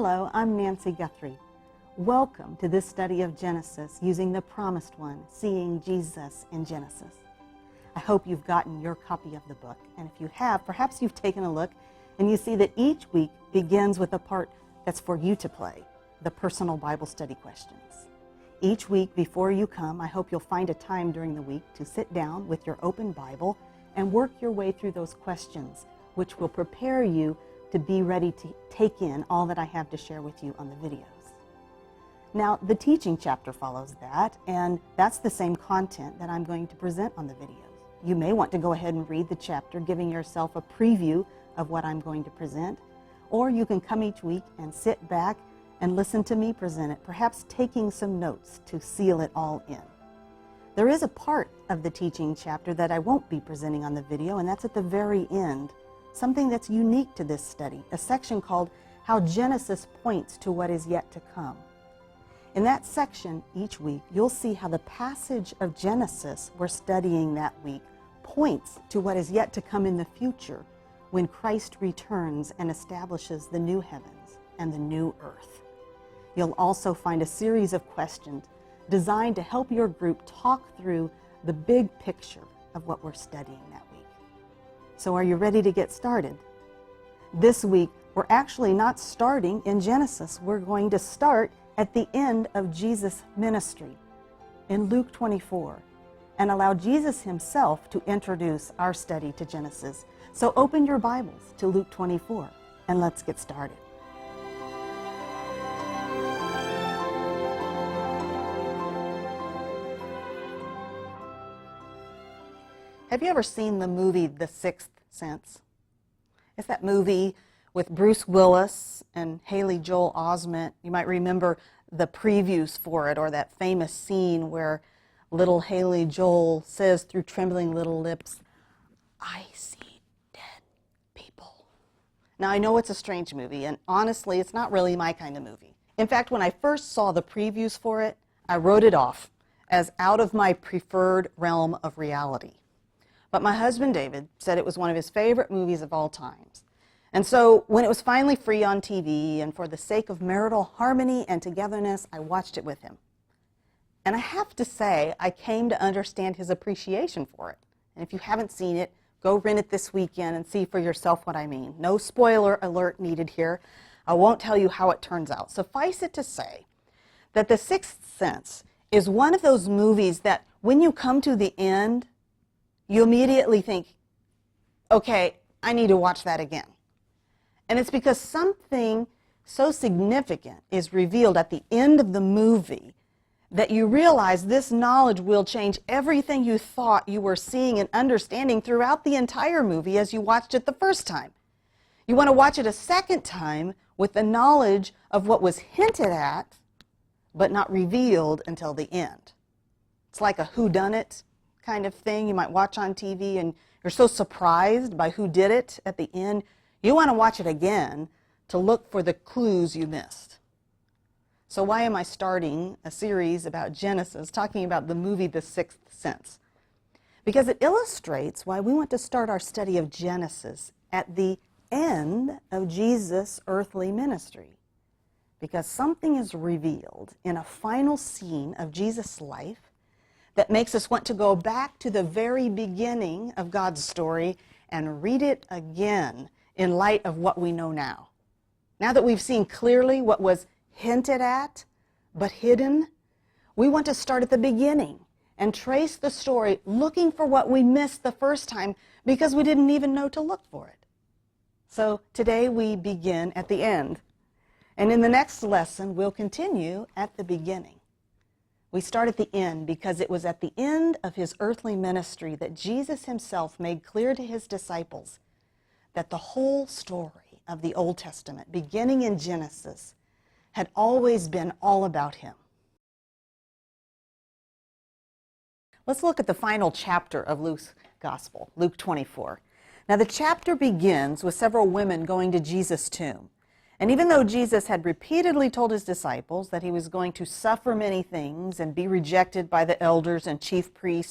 Hello, I'm Nancy Guthrie. Welcome to this study of Genesis using the Promised One, Seeing Jesus in Genesis. I hope you've gotten your copy of the book, and if you have, perhaps you've taken a look and you see that each week begins with a part that's for you to play, the personal Bible study questions. Each week before you come, I hope you'll find a time during the week to sit down with your open Bible and work your way through those questions, which will prepare you to be ready to take in all that I have to share with you on the videos. Now, the teaching chapter follows that, and that's the same content that I'm going to present on the videos. You may want to go ahead and read the chapter, giving yourself a preview of what I'm going to present, or you can come each week and sit back and listen to me present it, perhaps taking some notes to seal it all in. There is a part of the teaching chapter that I won't be presenting on the video, and that's at the very end, something that's unique to this study, a section called How Genesis Points to What Is Yet to Come. In that section, each week, you'll see how the passage of Genesis we're studying that week points to what is yet to come in the future when Christ returns and establishes the new heavens and the new earth. You'll also find a series of questions designed to help your group talk through the big picture of what we're studying that week. So are you ready to get started? This week, we're actually not starting in Genesis. We're going to start at the end of Jesus' ministry in Luke 24 and allow Jesus himself to introduce our study to Genesis. So open your Bibles to Luke 24 and let's get started. Have you ever seen the movie The Sixth Sense? It's that movie with Bruce Willis and Haley Joel Osment. You might remember the previews for it, or that famous scene where little Haley Joel says through trembling little lips, "I see dead people." Now, I know it's a strange movie, and honestly, it's not really my kind of movie. In fact, when I first saw the previews for it, I wrote it off as out of my preferred realm of reality. But my husband, David, said it was one of his favorite movies of all times. And so when it was finally free on TV, and for the sake of marital harmony and togetherness, I watched it with him. And I have to say, I came to understand his appreciation for it. And if you haven't seen it, go rent it this weekend and see for yourself what I mean. No spoiler alert needed here. I won't tell you how it turns out. Suffice it to say that The Sixth Sense is one of those movies that when you come to the end, you immediately think, okay, I need to watch that again. And it's because something so significant is revealed at the end of the movie that you realize this knowledge will change everything you thought you were seeing and understanding throughout the entire movie as you watched it the first time. You want to watch it a second time with the knowledge of what was hinted at but not revealed until the end. It's like a whodunit kind of thing you might watch on TV, and you're so surprised by who did it at the end, you want to watch it again to look for the clues you missed. So why am I starting a series about Genesis, talking about the movie The Sixth Sense? Because it illustrates why we want to start our study of Genesis at the end of Jesus' earthly ministry. Because something is revealed in a final scene of Jesus' life that makes us want to go back to the very beginning of God's story and read it again in light of what we know now. Now that we've seen clearly what was hinted at but hidden, we want to start at the beginning and trace the story, looking for what we missed the first time because we didn't even know to look for it. So today we begin at the end, and in the next lesson we'll continue at the beginning. We start at the end because it was at the end of his earthly ministry that Jesus himself made clear to his disciples that the whole story of the Old Testament, beginning in Genesis, had always been all about him. Let's look at the final chapter of Luke's Gospel, Luke 24. Now, the chapter begins with several women going to Jesus' tomb. And even though Jesus had repeatedly told his disciples that he was going to suffer many things and be rejected by the elders and chief priests